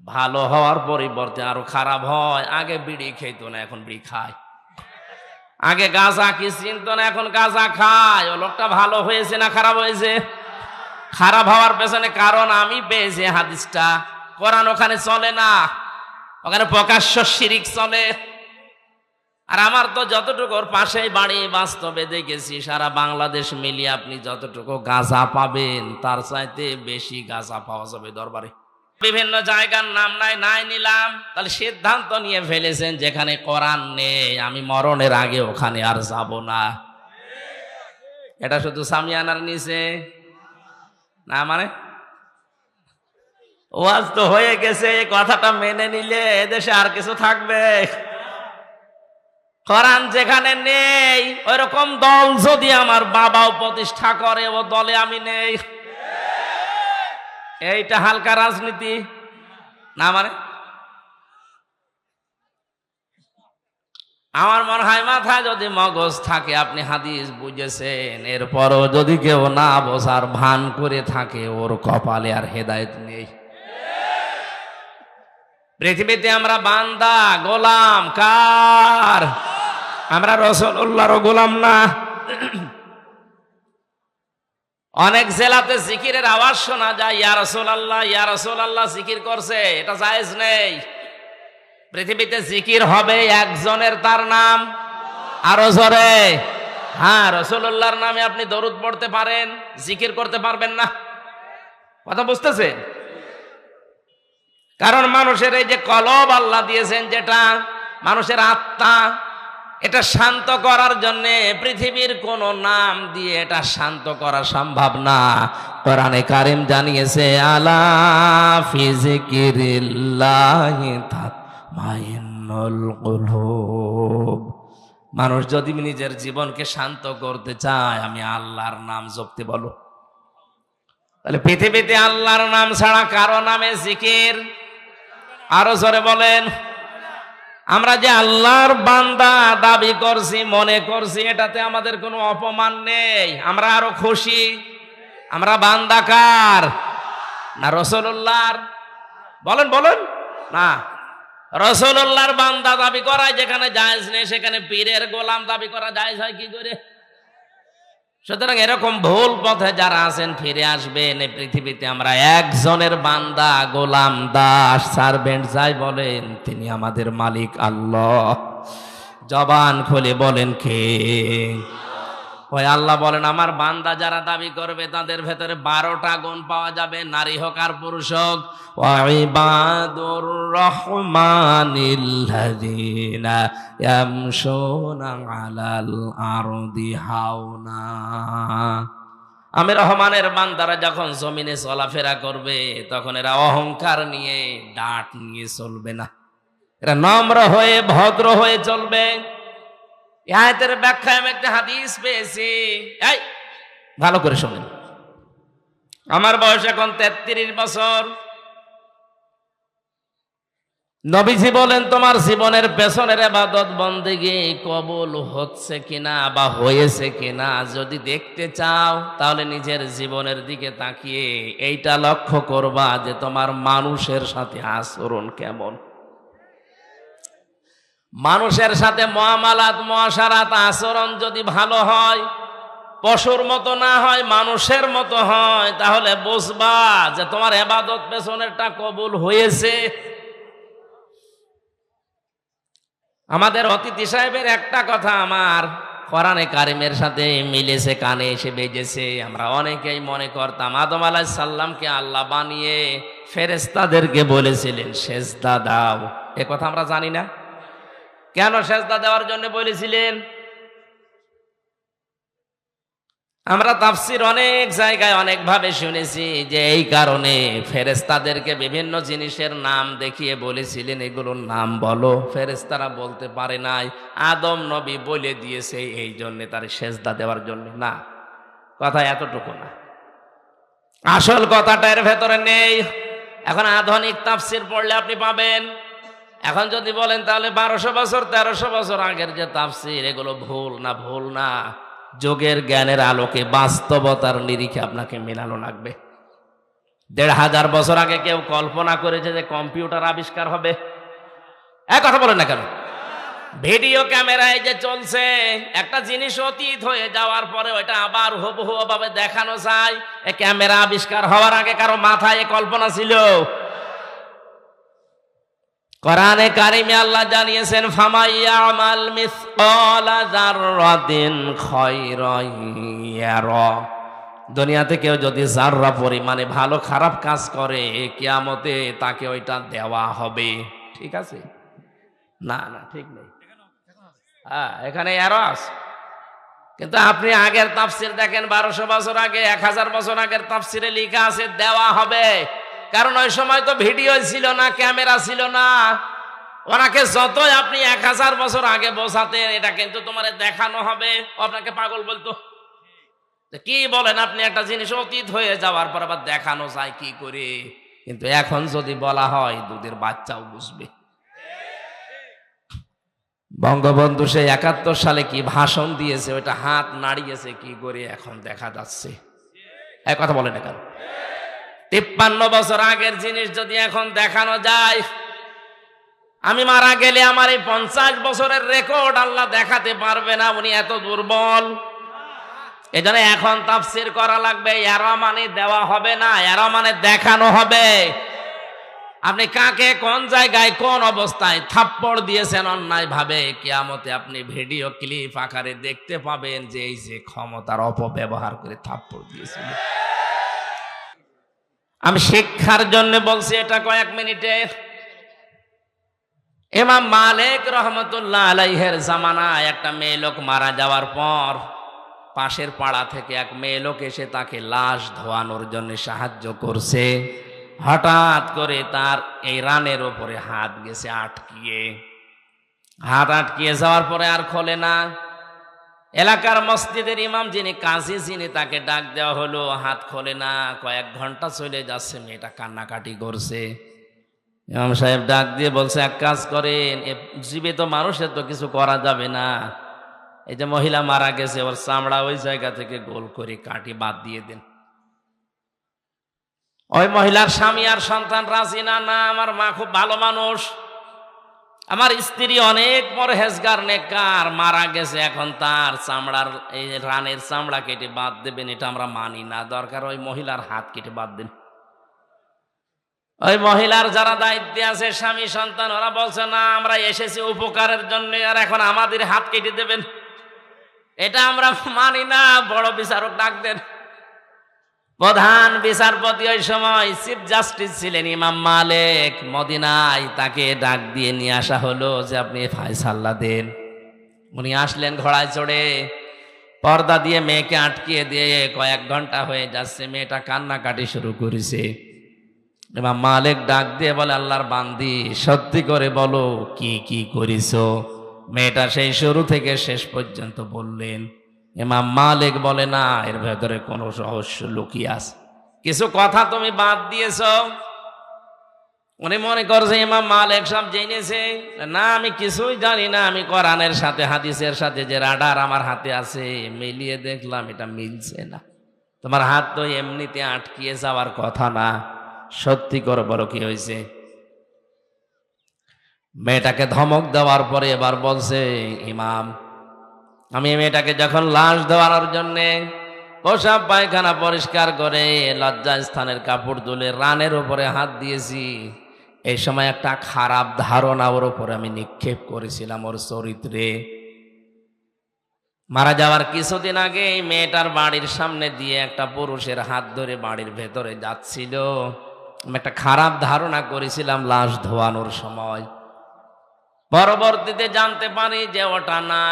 ভালো হওয়ার পরিবর্তে আরো খারাপ হয়। আগে বিড়ি খেত না, এখন বিড়ি খায়। আগে গাঁজা কি চিনত না, এখন গাঁজা খায়। ও লোকটা ভালো হয়েছে না খারাপ হয়েছে? খারাপ হওয়ার পেছনে কারণ আমি পেয়েছি হাদিসটা। কোরআন ওখানে চলে না, ওখানে প্রকাশ্য শিরিক চলে। আর আমার তো যতটুকু ওর পাশেই বাড়ি, বাস্তবে দেখেছি সারা বাংলাদেশ মিলিয়ে আপনি যতটুকু গাঁজা পাবেন তার চাইতে বেশি গাঁজা পাওয়া যাবে দরবারে। বিভিন্ন জায়গার নাম নাই নিলাম। তাহলে সিদ্ধান্ত নিয়ে ফেলেছেন যেখানে কোরআন নেই আমি মরণের আগে ওখানে আর যাব না। এটা শুধু সামিয়ানার নিচে না, মানে ওয়াজ তো হয়ে গেছে। এই কথাটা মেনে নিলে এদেশে আর কিছু থাকবে? কোরআন যেখানে নেই ওইরকম দল যদি আমার বাবাও প্রতিষ্ঠা করে, ও দলে আমি নেই। এইটা হালকা রাজনীতি না? মানে আমার মনে হয় মাথায় যদি মগজ থাকে, আপনি হাদিস বুঝেছেন, এরপরও যদি কেউ না বোঝার ভান করে থাকে, ওর কপালে আর হেদায়েত নেই। পৃথিবীতে আমরা বান্দা, গোলাম কার? আমরা রাসূলুল্লাহর গোলাম না। অনেক জেলাতে জিকিরের আওয়াজ শোনা যায়, ইয়া রাসূলুল্লাহ, ইয়া রাসূলুল্লাহ জিকির করছে, এটা জায়েজ নেই। পৃথিবীতে জিকির হবে একজনের, তার নাম আরো জোরে। হ্যাঁ, রাসূলুল্লাহর নামে আপনি দরুদ পড়তে পারেন, জিকির করতে পারবেন না। কথা বুঝতেছেন? কারণ মানুষের এই যে কলব আল্লাহ দিয়েছেন, যেটা মানুষের আত্মা, এটা শান্ত করার জন্য পৃথিবীর কোন নাম দিয়ে এটা শান্ত করা সম্ভব না। কোরআনে কারীম জানিয়েছে, আলা ফি যিকিরিল্লাহি তাতমাইন্নুল কুলুব। মানুষ যদি নিজের জীবনকে শান্ত করতে চায়, আমি আল্লাহর নাম জপতে বলো। তাহলে পৃথিবীতে আল্লাহর নাম ছাড়া কারো নামে জিকির, আরো জোরে বলেন। আমরা যে আল্লাহর বান্দা দাবি করছি, মনে করছি, এটাতে আমাদের কোনো অপমান নেই, আমরা আরো খুশি। আমরা বান্দা কার? না রাসূলুল্লাহর? বলেন বলেন না, রাসূলুল্লাহর বান্দা দাবি করা যেখানে জায়েজ নেই, সেখানে পীরের গোলাম দাবি করা জায়েজ হয় কি করে? সুতরাং এরকম ভুল পথে যারা আছেন ফিরে আসবেন। এই পৃথিবীতে আমরা একজনের বান্দা, গোলাম, দাস, সার্ভেন্ট যাই বলেন, তিনি আমাদের মালিক আল্লাহ। জবান খুলে বলেন কে? ওই আল্লাহ বলেন, আমার বান্দা যারা দাবি করবে তাদের ভেতরে 12টা গুণ পাওয়া যাবে, নারী হোক আর পুরুষ হোক। ওয়াইবাদুর রহমানিল্লাযীনা ইয়ামশুনা আলাল আরদি হাওনা। আমি রহমানের বান্দারা যখন জমিনে চলাফেরা করবে, তখন এরা অহংকার নিয়ে, ডাট নিয়ে চলবে না, এরা নম্র হয়ে, ভদ্র হয়ে চলবে। এই আয়াতের ব্যাখ্যায় আমি একটা হাদিস পেয়েছি, এই ভালো করে শোনেন। আমার বয়স এখন 33 বছর। নবীজি বলেন, তোমার জীবনের পেছনের ইবাদত বন্দেগী কবুল হচ্ছে কিনা বা হয়েছে কিনা যদি দেখতে চাও, তাহলে নিজের জীবনের দিকে তাকিয়ে এইটা লক্ষ্য করবা যে তোমার মানুষের সাথে আচরণ কেমন। মানুষের সাথে মুআমালাত, মুআশারাত, আচরণ যদি ভালো হয়, পশুর মতো না হয়, মানুষের মতো হয়, তাহলে বুঝবা যে তোমার ইবাদত পেছনেরটা কবুল হয়েছে। আমাদের অতিথি সাহেবের একটা কথা আমার কোরআনে কারিমের সাথে মিলেছে, কানে এসে বেজেছে। আমরা অনেকেই মনে করতাম আদম আলাইহিস সালামকে আল্লাহ বানিয়ে ফেরেশতাদেরকে বলেছিলেন সেজদা দাও। এ কথা আমরা জানি না। কেন সেজদা দেওয়ার জন্য বলেছিলেন? আমরা তাফসীর অনেক জায়গায় অনেক ভাবে শুনেছি যে এই কারণে ফেরেশতাদেরকে বিভিন্ন জিনিসের নাম দেখিয়ে বলেছিলেন এগুলোর নাম বলো। ফেরেশতারা বলতে পারে নাই, আদম নবী বলে দিয়েছে এই জন্য তার সেজদা দেওয়ার জন্য না। কথা এতটুকু না, আসল কথাটা এর ভেতরে নেই। এখন আধুনিক তাফসীর পড়লে আপনি পাবেন। এখন যদি বলেন তাহলে 1200 বছর 1300 বছর আগের যে তাফসীর, এগুলো ভুল না? ভুল না, যোগের জ্ঞানের আলোকে, বাস্তবতার নিরিখে আপনাকে মেলানো লাগবে। 1500 বছর আগে কেউ কল্পনা করেছে যে কম্পিউটার আবিষ্কার হবে? এক কথা বলেন না কেন? ভিডিও ক্যামেরায় যে চলছে, একটা জিনিস অতীত হয়ে যাওয়ার পরে ওইটা আবার হুবহু ভাবে দেখানো যায়। এই ক্যামেরা আবিষ্কার হওয়ার আগে কারো মাথায় এই কল্পনা ছিল? কোরআনে কারিমে আল্লাহ জানিয়েছেন, ফামাইয়ামাল মিসকালা যাররাতিন খায়রান ইয়ারা। দুনিয়াতে কেউ যদি যাররা পরিমাণে ভালো খারাপ কাজ করে, কিয়ামতে তাকে ওইটা দেওয়া হবে। ঠিক আছে? না না, ঠিক নেই। হ্যাঁ, এখানে এরো আছে। কিন্তু আপনি আগের তাফসীর দেখেন, 1200 বছর আগে, 1000 বছর আগের তাফসীরে লেখা আছে দেওয়া হবে। কারণ ওই সময় তো ভিডিও ছিল না, ক্যামেরা ছিল না। ওনাকে যতই আপনি 1000 বছর আগে বোঝাতেন এটা কিন্তু তোমার দেখানো হবে, আপনাকে পাগল বলতো। কি বলেন আপনি? একটা জিনিস অতীত হয়ে যাওয়ার পর আবার দেখানো যায় কি করে? কিন্তু এখন যদি বলা হয়, দুধের বাচ্চাও বুঝবে। বঙ্গবন্ধু সেই 71 সালে কি ভাষণ দিয়েছে, ওইটা হাত নাড়িয়েছে কি করে এখন দেখা যাচ্ছে। এক কথা বলেন না কেন? 53 বছর আগের জিনিস যদি এখন দেখানো যায়, আমি মারা গেলে আমার এই 50 বছরের রেকর্ড আল্লাহ দেখাতে পারবে না, উনি এত দুর্বল। এজন্য এখন তাফসীর করা লাগবে। এরা মানে দেওয়া হবে না, এরা মানে দেখানো হবে। আপনি কাকে কোন জায়গায় কোন অবস্থায় থাপ্পড় দিয়েছেন অন্যায় ভাবে, কিয়ামতে আপনি ভিডিও ক্লিপ আকারে দেখতে পাবেন যে এই যে ক্ষমতার অপব্যবহার করে থাপ্পড় দিয়েছিল। আমি শিক্ষার জন্য বলছি এটা কয়েক মিনিটে। ইমাম মালিক রহমতুল্লাহ আলাইহির জামানায় একটা মেয়ে লোক মারা যাওয়ার পর পাশের পাড়া থেকে এক মেয়ে লোক এসে তাকে লাশ ধোয়ানোর জন্য সাহায্য করছে। হঠাৎ করে তার এই রানের ওপরে হাত গেছে আটকিয়ে। হাত আটকিয়ে যাওয়ার পরে আর খোলে না। এলাকার মসজিদের ইমাম যিনি কাজী যিনি, তাকে ডাক দেওয়া হলো, হাত খোলে না। কয়েক ঘন্টা চলে যাচ্ছে, মেয়েটা কান্নাকাটি করছে। ইমাম সাহেব ডাক দিয়ে বলছে, এক কাজ করেন, জীবিত মানুষের তো কিছু করা যাবে না, এই যে মহিলা মারা গেছে, ওর চামড়া ওই জায়গা থেকে গোল করে কাটি বাদ দিয়ে দেন। ওই মহিলার স্বামী আর সন্তান রাজি না, না আমার মা খুব ভালো মানুষ, আমার স্ত্রী অনেক পরহেজগার নেককার, মারা গেছে, এখন তার চামড়ার এই রানের চামড়া কেটে বাদ দেবেন, এটা আমরা মানি না, দরকার ওই মহিলার হাত কেটে বাদ দেন। ওই মহিলার যারা দায়িত্বে আছে, স্বামী সন্তান, ওরা বলছে না, আমরা এসেছি উপকারের জন্য, আর এখন আমাদের হাত কেটে দেবেন, এটা আমরা মানি না। বড় বিচারক ডাক দেন। প্রধান বিচারপতি ওই সময় চিফ জাস্টিস ছিলেন ইমাম মালিক মদিনায়, তাকে ডাক দিয়ে নিয়ে আসা হলো যে আপনি ফায়সালা দেন। উনি আসলেন ঘোড়ায় চড়ে, পর্দা দিয়ে মেয়েকে আটকিয়ে দিয়ে কয়েক ঘন্টা হয়ে যাচ্ছে, মেয়েটা কান্নাকাটি শুরু করেছে। ইমাম মালিক ডাক দিয়ে বলে, আল্লাহর বান্দি, সত্যি করে বলো কি কি করিছো। মেয়েটা সেই শুরু থেকে শেষ পর্যন্ত বললেন। ইমাম মালিক বলে, না, এর ভেতরে কোনো রহস্য লুকিয়ে আছে, কিছু কথা তুমি বাদ দিয়েছ। উনি মনে করছে ইমাম মালিক সব জেনেছে। না, আমি কিছুই জানি না, আমি কোরআনের সাথে হাদিসের সাথে যে রাডার আমার হাতে আছে মিলিয়ে দেখলাম, এটা মিলছে না। তোমার হাত তো এমনিতে আটকিয়ে যাওয়ার কথা না, সত্যি করে বলো কি হয়েছে। মেয়েটাকে ধমক দেওয়ার পরে এবার বলছে, ইমাম, আমি মেয়েটাকে যখন লাশ দেওয়ার জন্যে পোশাক পায়খানা পরিষ্কার করে লজ্জা স্থানের কাপড় তুলে রানের উপরে হাত দিয়েছি, এই সময় একটা খারাপ ধারণা ওর উপরে আমি নিক্ষেপ করেছিলাম, ওর চরিত্রে। মারা যাওয়ার কিছুদিন আগে মেয়েটার বাড়ির সামনে দিয়ে একটা পুরুষের হাত ধরে বাড়ির ভেতরে যাচ্ছিল, আমি একটা খারাপ ধারণা করেছিলাম লাশ ধোয়ানোর সময়। পরবর্তীতে জানতে পারি যে ওটা না,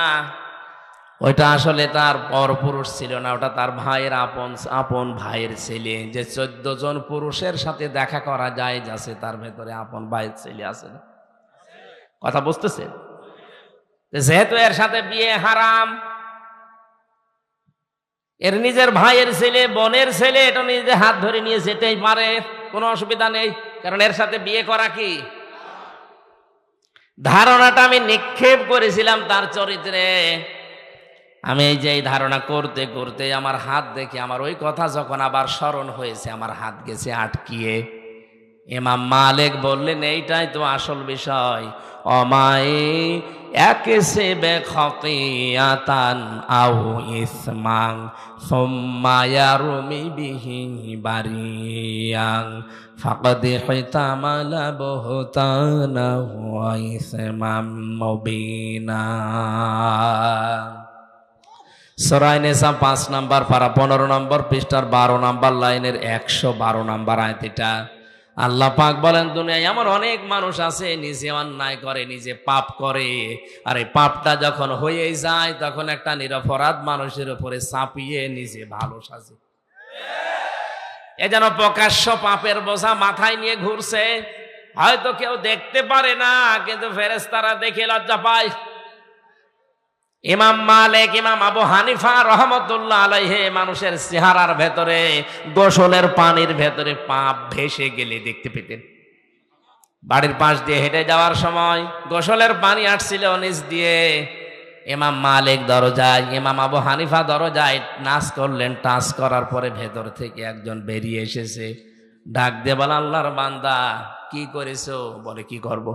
ওইটা আসলে তার পরপুরুষ ছিল না, ওটা তার ভাইয়ের আপন ভাইয়ের ছেলে। যে 14 জন পুরুষের সাথে দেখা করা যায় যাচ্ছে, তার ভেতরে আপন ভাইয়ের ছেলে আছে না? কথা বুঝতেছে? যেহেতু এর সাথে বিয়ে হারাম, এর নিজের ভাইয়ের ছেলে, বোনের ছেলে, এটা নিজে হাত ধরে নিয়ে যেতেই পারে, কোনো অসুবিধা নেই, কারণ এর সাথে বিয়ে করা কি। ধারণাটা আমি নিক্ষেপ করেছিলাম তার চরিত্রে। আমি এই যে এই ধারণা করতে করতে আমার হাত দেখে, আমার ওই কথা যখন আবার স্মরণ হয়েছে, আমার হাত গেছে আটকিয়ে। ইমাম মালিক বললেন, এইটাই তো আসল বিষয়। অমায়ে একেসে বেখতিয়াতান আও ইসমাং সুম্মা ইয়ারমি বিহি বারিয়াং ফাকাদ হিতামালা বুহতানা ওয়া ইসমাম মুবিনা। সূরা নিসা 5 নম্বর পারা 15 নম্বর পৃষ্ঠার 12 নম্বর লাইনের 112 নম্বর আয়াত। এটা আল্লাহ পাক বলেন, দুনিয়ায় এমন অনেক মানুষ আছে নিজে অন্যায় করে, নিজে পাপ করে, আর এই পাপটা যখন হয়ে যায় তখন একটা নিরপরাধ মানুষের উপরে চাপিয়ে নিজে ভালো সাজে। এ যেন প্রকাশ্য পাপের বোঝা মাথায় নিয়ে ঘুরছে। হয়তো কেউ দেখতে পারে না, কিন্তু ফেরেশতারা দেখে লজ্জা পায়। ইমাম মালিক, ইমাম আবু হানিফা রহমতুল্লাহ আলাইহি মানুষের চেহারার ভেতরে গোসলের পানির ভেতরে পাপ ভেসে গেলে দেখতে পেতেন। বাড়ির পাশ দিয়ে হেঁটে যাওয়ার সময় গোসলের পানি আসছিল নিচ দিয়ে, ইমাম মালিক দরজায়, ইমাম আবু হানিফা দরজায় নাচ করলেন। টাচ করার পরে ভেতর থেকে একজন বেরিয়ে এসেছে, ডাক দিয়ে বলে, আল্লাহর বান্দা, কি করেছো? বলে, কি করব?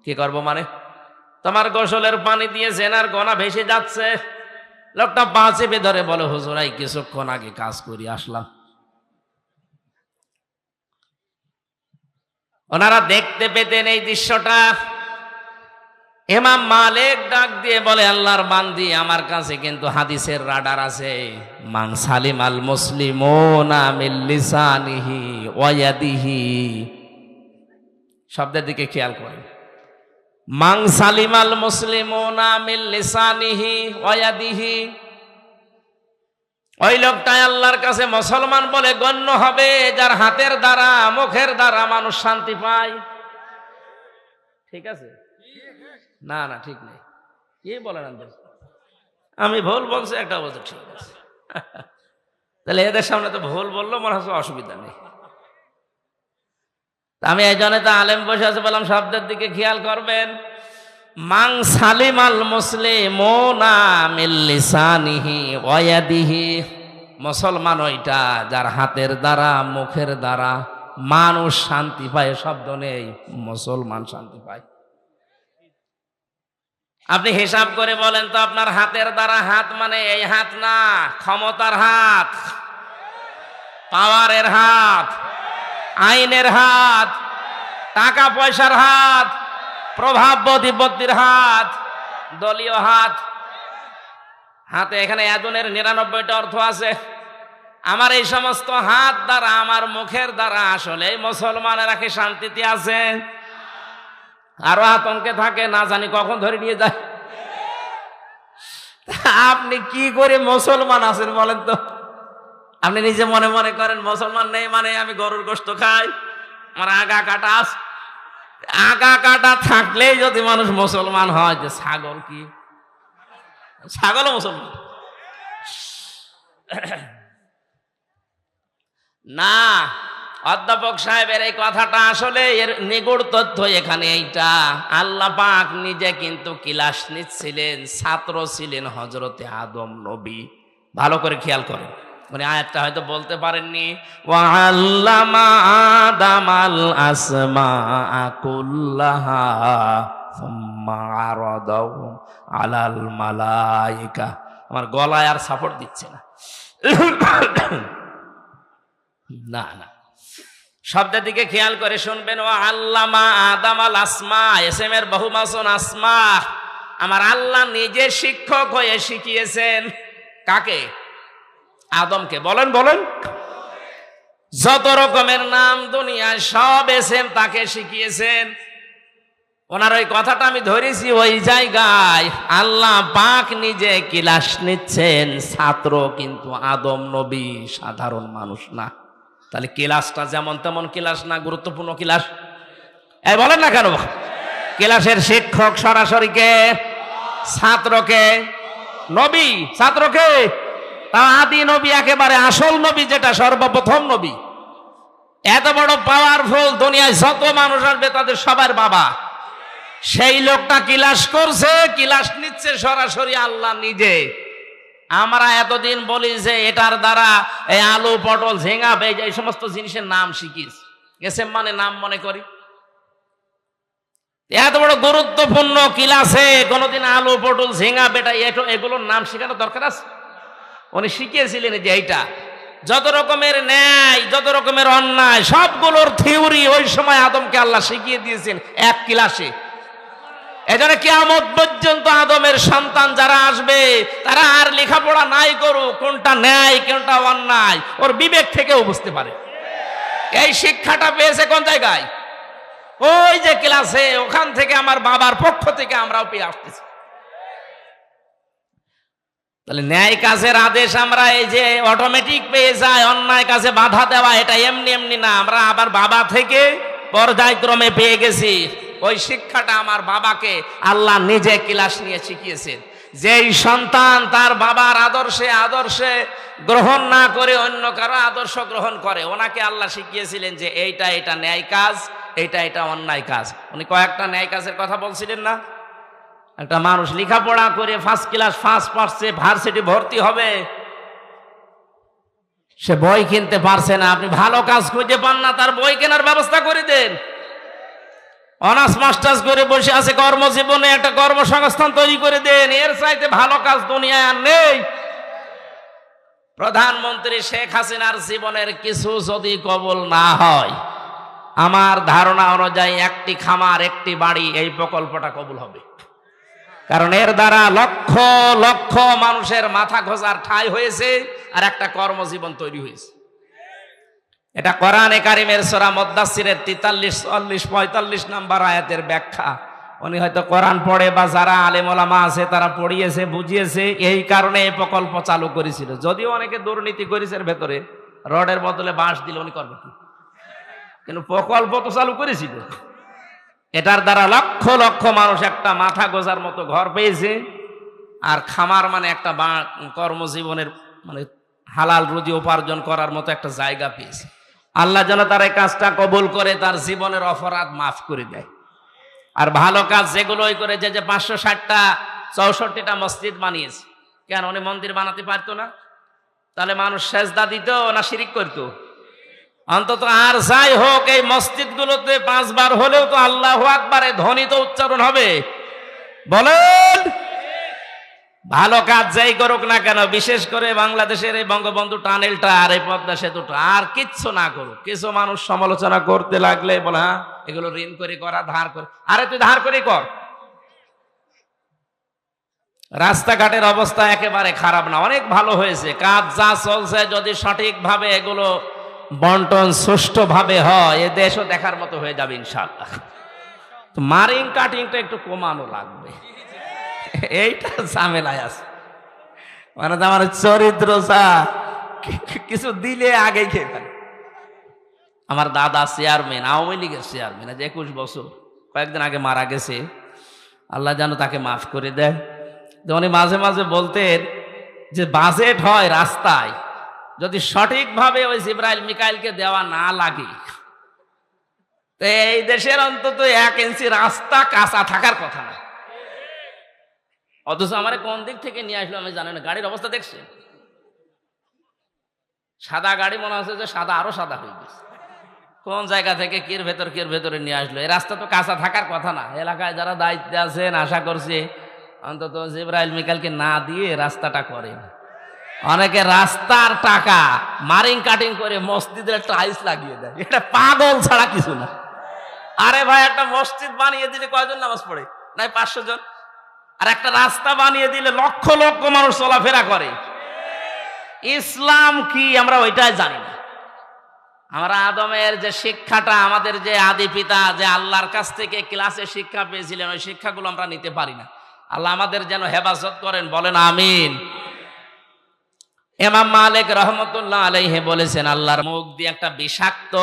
কি করব মানে? তোমার গোসলের পানি দিয়ে জেনার গোনা ভেসে যাচ্ছে। লোকটা পা চেপে ধরে বলে, হুজুর, এই কিছুক্ষণ আগে কাজ করি আসলাম। ওনারা দেখতে পেতেন এই দৃশ্যটা। ইমাম মালিক ডাক দিয়ে বলে, আল্লাহর বান্দি, আমার কাছে কিন্তু হাদিসের রাডার আছে। মান সালিম আল মুসলিমুনা মিন লিসানিহি ওয়া ইয়াদিহি, শব্দের দিকে খেয়াল করেন। মান সালিম আল মুসলিমুনা মিন লিসানিহি ওয়া ইয়াদিহি, ওই লোকটাই আল্লাহর কাছে মুসলমান বলে গণ্য হবে যার হাতের দ্বারা, মুখের দ্বারা মানুষ শান্তি পায়। ঠিক আছে? না না ঠিক নেই, কি বলেন আমি ভুল বলছি, একটা বলছে ঠিক আছে। তাহলে এদের সামনে তো ভুল বললো, মনে হচ্ছে অসুবিধা নেই। আমি এই জন্য তো আলেম বসে আছে বললাম শব্দের দিকে খেয়াল করবেন। মাং সালিম আল মুসলিমুনা মিন লিসানিহি ওয়া ইয়াদিহি, মুসলমান ওইটা যার হাতের দ্বারা মুখের দ্বারা মানুষ শান্তি পায়, শব্দ নেই, মুসলমান শান্তি পায়। আপনি হিসাব করে বলেন তো, আপনার হাতের দ্বারা, হাত মানে এই হাত না, ক্ষমতার হাত, পাওয়ারের হাত, আইনের হাত, টাকা পয়সার হাত, প্রভাব প্রতিপত্তির হাত, দলীয় হাত। হাতে এখানে এজনের 99টা অর্থ আছে। আমার এই সমস্ত হাত দ্বারা, আমার মুখের দ্বারা আসলে মুসলমানেরা কি শান্তিতে আছে? আরো আতঙ্কে থাকে, না জানি কখন ধরে নিয়ে যায়। আপনি কি করে মুসলমান আছেন বলেন তো? আপনি নিজে মনে মনে করেন মুসলমান নেই মানে আমি গরুর গোশত খাই, আমার আগা কাটা আছে। আগা কাটা থাকলেই যদি মানুষ মুসলমান হয়, যে ছাগল কি, ছাগলও মুসলমান না। অধ্যাপক সাহেবের এই কথাটা আসলে এর নিগুড় তথ্য এখানে এইটা। আল্লাহ পাক নিজে কিন্তু ক্লাস নিচ্ছিলেন, ছাত্র ছিলেন হযরতে আদম নবী। ভালো করে খেয়াল করেন, মানে আয়াতটা হয়তো বলতে পারেননি। ওয়া আল্লামা আদামাল আসমাআ কুল্লাহা সুম্মা আরাদাহু আলাল মালায়েকা। আমার গলায় আর সাপোর্ট দিচ্ছে না, না না, শব্দের দিকে খেয়াল করে শুনবেন। ও আল্লামা আদামাল আসমা, এসএম এর বহুবচন আসমা। আমার আল্লাহ নিজে শিক্ষক হয়ে শিখিয়েছেন কাকে? আদমকে। বলেন বলেন, যত রকমের নাম দুনিয়ায় সব এসএম তাকে শিখিয়েছেন। ওনার ওই কথাটা আমি ধরেছি ওই জায়গায়। আল্লাহ পাক নিজে ক্লাস নিচ্ছেন, ছাত্র কিন্তু আদম নবী, সাধারণ মানুষ না। তাহলে ক্লাসটা যেমন তেমন ক্লাস না, গুরুত্বপূর্ণ ক্লাস। এই বলেন না কেন? ক্লাসের শিক্ষক সরাসরি কে? ছাত্রকে। নবী ছাত্রকে, তা আদি নবী, একেবারে আসল নবী, যেটা সর্বপ্রথম নবী। এত বড় পাওয়ারফুল, দুনিয়ায় যত মানুষ আসবে তাদের সবার বাবা। সেই লোকটা ক্লাস করছে, ক্লাস নিচ্ছে সরাসরি আল্লাহ নিজে। আমরা এতদিন বলি যে এটার দ্বারা এই আলু পটল ঝিঙা বেজ এই সমস্ত জিনিসের নাম শিখিস, এসএম মানে নাম মনে করি। এত বড় গুরুত্বপূর্ণ ক্লাসে কোনোদিন আলু পটল ঝিঙা বেটা এগুলোর নাম শেখানোর দরকার আছে? উনি শিখিয়েছিলেন যে এইটা যত রকমের ন্যায়, যত রকমের অন্যায়, সবগুলোর থিওরি ওই সময় আদমকে আল্লাহ শিখিয়ে দিয়েছেন এক ক্লাসে। এজন্য কিয়ামত পর্যন্ত আদমের সন্তান যারা আসবে তারা আর লেখাপড়া নাই করুক, কোনটা ন্যায় কোনটা অন্যায় ওর বিবেক থেকেও বুঝতে পারে। এই শিক্ষাটা পেয়েছে কোন জায়গায়? ওই যে ক্লাসে, ওখান থেকে আমার বাবার পক্ষ থেকে আমরাও পেয়ে আসতেছি। তাহলে ন্যায় কাজের আদেশ আমরা এই যে অটোমেটিক পেয়ে যাই, অন্যায় কাজে বাধা দেওয়া এটা এমনি এমনি না, আমরা আবার বাবা থেকে পর্যায়ক্রমে পেয়ে গেছি। ওই শিক্ষাটা আমার বাবাকে আল্লাহ নিজে ক্লাস নিয়ে শিখিয়েছেন। যেই সন্তান তার বাবার আদর্শে গ্রহণ না করে অন্য কারো আদর্শ গ্রহণ করে, ওনাকে আল্লাহ শিখিয়েছিলেন যে এইটা ন্যায় কাজ, এইটা অন্যায় কাজ। উনি কয়েকটা ন্যায় কাজের কথা বলছিলেন না? একটা মানুষ লেখাপড়া করে ফার্স্ট ক্লাস ফার্স্ট পাচ্ছে, ভার্সিটি ভর্তি হবে, সে বই কিনতে পারছে না, আপনি ভালো কাজ খুঁজে পান না, তার বই কেনার ব্যবস্থা করে দেন। অনার্স মাস্টার্স করে বসে আছে, কর্মজীবনে একটা কর্মসংস্থান তৈরি করে দেন। এর চাইতে ভালো কাজ দুনিয়ায় আর নেই। প্রধানমন্ত্রী শেখ হাসিনার জীবনের কিছু যদি কবুল না হয়, আমার ধারণা অনুযায়ী একটি খামার, একটি বাড়ি, এই প্রকল্পটা কবুল হবে। কারণ এর দ্বারা লক্ষ লক্ষ মানুষের মাথা গোঁজার ঠাঁই হয়েছে আর একটা কর্মজীবন তৈরি হয়েছে। এটা কোরআনে কারিমের সূরা মুদ্দাসসিরের 43, 44, 45 নাম্বার আয়াতের ব্যাখ্যা। উনি হয়তো কোরআন পড়ে বা যারা আলেম ওলামা আছে তারা পড়িয়েছে, বুঝিয়েছে, এই কারণে এই প্রকল্প চালু করেছিল। যদিও অনেকে দুর্নীতি করেছে এর ভেতরে, রডের বদলে বাঁশ দিলে উনি করবে কি? কিন্তু প্রকল্প তো চালু করেছিল। এটার দ্বারা লক্ষ লক্ষ মানুষ একটা মাথা গোজার মতো ঘর পেয়েছে, আর খামার মানে একটা কর্মজীবনের মানে হালাল রুজি উপার্জন করার মতো একটা জায়গা পেয়েছে। আল্লাহ যেন তার এই কাজটা কবুল করে তার জীবনের অপরাধ মাফ করে দেয়। আর ভালো কাজ যেগুলোই করে, যে 560টা 64টা মসজিদ বানিয়েছে, কেন উনি মন্দির বানাতে পারতো না? তাহলে মানুষ সেজদা দিত না শিরিক করতো? অন্তত আর যাই হোক, এই মসজিদগুলোতে 5 বার হলেও তো আল্লাহু আকবারে ধ্বনি তো উচ্চারণ হবে। বলেন, ভালো কাজ যাই করুক না কেন, বিশেষ করে বাংলাদেশের এই বঙ্গবন্ধু টানেলটা আর এই পদ্মা সেতুটা আর কিচ্ছু না করুক, কিছু মানুষ সমালোচনা করতে লাগলে বলে হ্যাঁ এগুলো ঋণ করে করা, ধার করে। আরে তুই ধার করে কর। রাস্তাঘাটের অবস্থা একেবারে খারাপ না, অনেক ভালো হয়েছে। কাজ যা চলছে যদি সঠিকভাবে এগুলো বন্টন সুষ্ঠুভাবে হয়, এ দেশও দেখার মতো হয়ে যাবে ইনশাআল্লাহ। মারিং কাটিংটা একটু কমানো লাগবে, এইটা ঝামেলায় আছে। মানে আমার চরিত্র কিছু দিলে আগেই খেয়ে ফেলে। আমার দাদা চেয়ারম্যান, আওয়ামী লীগের চেয়ারম্যান, আজ 21 বছর, কয়েকদিন আগে মারা গেছে, আল্লাহ যেন তাকে মাফ করে দেয়। উনি মাঝে মাঝে বলতেন যে বাজেট হয় রাস্তায়, যদি সঠিকভাবে ওই জিব্রাইল মিকাইলকে দেওয়া না লাগে, তো এই দেশের অন্তত 1 ইঞ্চি রাস্তা কাঁচা থাকার কথা না। অথচ আমার কোন দিক থেকে নিয়ে আসলো আমি জানি না। গাড়ির অবস্থা দেখছে, সাদা গাড়ি মনে হচ্ছে যে সাদা আরো সাদা হয়ে গেছে। কোন জায়গা থেকে কির ভেতরে নিয়ে আসলো? এই রাস্তা তো কাঁচা থাকার কথা না। এলাকায় যারা দায়িত্বে আছেন আশা করছি অন্তত জিব্রাইল মিকাইলকে না দিয়ে রাস্তাটা করেন। অনেকে রাস্তার টাকা মারিং কাটিং করে মসজিদের টাইলস লাগিয়ে দেয়, এটা পাগল ছাড়া কিছু না। আরে ভাই, একটা মসজিদ বানিয়ে দিলে কয়জন নামাজ পড়ে? নাই 500 জন। আর একটা রাস্তা বানিয়ে দিলে লক্ষ লক্ষ মানুষ চলাফেরা করে। ইসলাম কি আমরা ওইটাই জানি না। আমরা আদমের যে শিক্ষাটা, আমাদের যে আদি পিতা যে আল্লাহর কাছ থেকে ক্লাসে শিক্ষা পেয়েছিলেন, ওই শিক্ষাগুলো আমরা নিতে পারি না। আল্লাহ আমাদের যেন হেফাজত করেন, বলেন আমিন। ইমাম মালিক রহমতুল্লাহ আলাইহি বলেছেন, আল্লাহর মুখ দিয়ে একটা বিষাক্ত,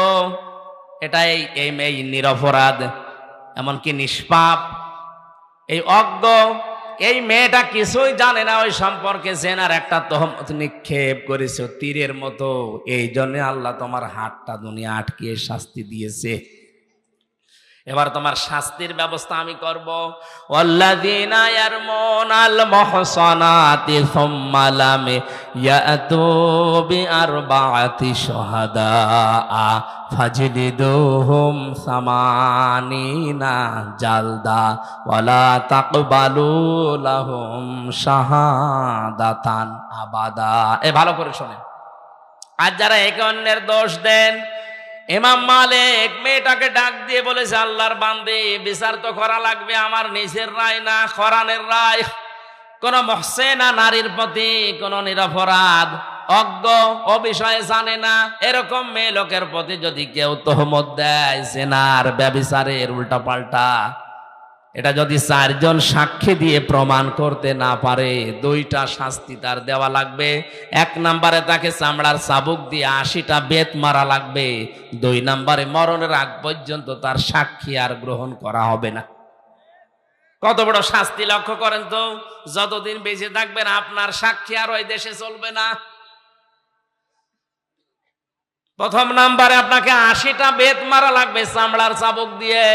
এটা এই নিরপরাধ, এমনকি নিষ্পাপ, এই অজ্ঞ, এই মেয়েটা কিছুই জানে না ওই সম্পর্কে, জেনার একটা তহমত নিক্ষেপ করেছে তীরের মতো। এই জন্য আল্লাহ তোমার হাতটা দুনিয়া আটকিয়ে শাস্তি দিয়েছে। এবার তোমার শাস্তির ব্যবস্থা আমি করব। ওয়াল্লাযীনা ইয়ারমুনাল মুহসানাতি সুম্মা লাম ইয়াতু বিআরবাআতি শুহাদা ফাজলিদুহুম সামানিনা জালদা ওয়ালা তাকবালু লাহুম শাহাদাতান আবাদা। ভালো করে শোনেন। আর যারা একে অন্যের দোষ দেন, ইমাম মালিক মেয়েটাকে ডাক দিয়ে বলেছে, আল্লাহর বান্দে, বিচার তো করা লাগবে, আমার নিজের রায় না, কোরআনের রায়। কোন মুহসিনা নারীর প্রতি কোন নিরপরাধ, অজ্ঞ, ও বিষয়ে জানে না, এরকম মেয়ে লোকের প্রতি যদি কেউ তহমত দেয় জিনার, ব্যভিচারের, উল্টা পাল্টা, এটা যদি 4 জন সাক্ষী দিয়ে প্রমাণ করতে না পারে, 2টা শাস্তি তার দেওয়া লাগবে। 1 নম্বরে তাকে চামড়ার চাবুক দিয়ে 80টা বেত মারা লাগবে। 2 নম্বরে মরণের আগ পর্যন্ত তার সাক্ষী আর গ্রহণ করা হবে না। কত বড় শাস্তি লক্ষ্য করেন তো। যতদিন বেঁচে থাকবেন আপনার সাক্ষী আর ওই দেশে চলবে না। 1 নম্বরে আপনাকে 80টা বেত মারা লাগবে চামড়ার চাবুক দিয়ে।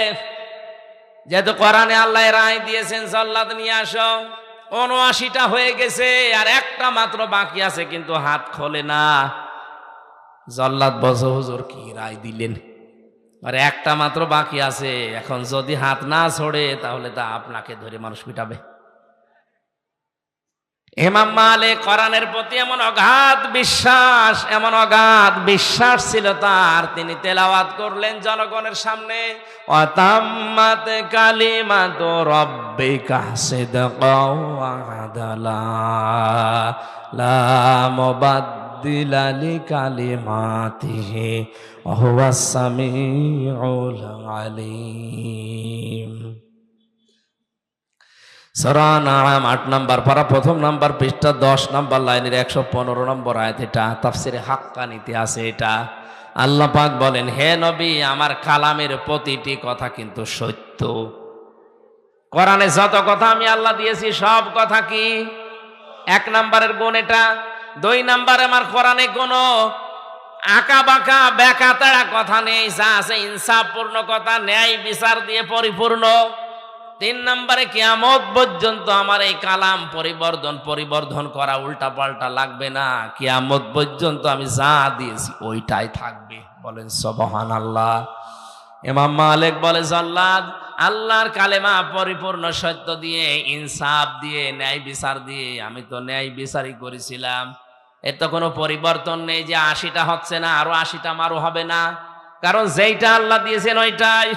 যেহেতু কোরআনে আল্লাহ রায় দিয়েছেন জাল্লাত নিয়ে আসো, 79টা হয়ে গেছে, আর একটা মাত্র বাকি আছে, কিন্তু হাত খোলে না। জাল্লাত বলছে, হুজুর কি রায় দিলেন? আর একটা মাত্র বাকি আছে, এখন যদি হাত না ছড়ে তাহলে তা আপনাকে ধরে মানুষ পিটাবে। ইমাম মালিক কোরআনের প্রতি এমন অগাধ বিশ্বাস ছিল তার, তিনি তেলাওয়াত করলেন জনগণের সামনে, ওয়াতাম্মাত কালিমাতু রাব্বিকা সিদকাও ওয়া আদালা লা মুবাদ্দিলা লিকালিমাতিহি ওয়া হুয়াস সামিউল আলিম। সূরা আনআম 8 নম্বর পারা, 1 নম্বর পৃষ্ঠা, 10 নম্বর লাইনের 115 নম্বর আয়াত। এটা তাফসিরে হাক্কানিতে আছে। এটা আল্লাহ পাক বলেন, হে নবী, আমার কালামের প্রতিটি কথা কিন্তু সত্য। কোরআনে যত কথা আমি আল্লাহ দিয়েছি সব কথা কি? 1 নম্বরের গুণ এটা। 2 নম্বরে আমার কোরআনে কোনো আঁকা বাঁকা বেকা তেড়া কথা নেই, যা আছে ইনসাফপূর্ণ কথা, ন্যায় বিচার দিয়ে পরিপূর্ণ। 3 নম্বরে কিয়ামত পর্যন্ত আমার এই কালাম পরিবর্ধন করা, উল্টা পাল্টা লাগবে না। কিয়ামত পর্যন্ত আমি যা দিয়েছি ওইটাই থাকবে। বলেন সুবহানাল্লাহ। ইমাম মালিক বলে, জাল্লাদ, আল্লাহর কালেমা পরিপূর্ণ সত্য দিয়ে, ইনসাফ দিয়ে, ন্যায় বিচার দিয়ে। আমি তো ন্যায় বিচারই করেছিলাম, এর তো কোনো পরিবর্তন নেই যে 80টা হচ্ছে না, আরো 80টা মারো হবে না, কারণ যেইটা আল্লাহ দিয়েছেন ওইটাই।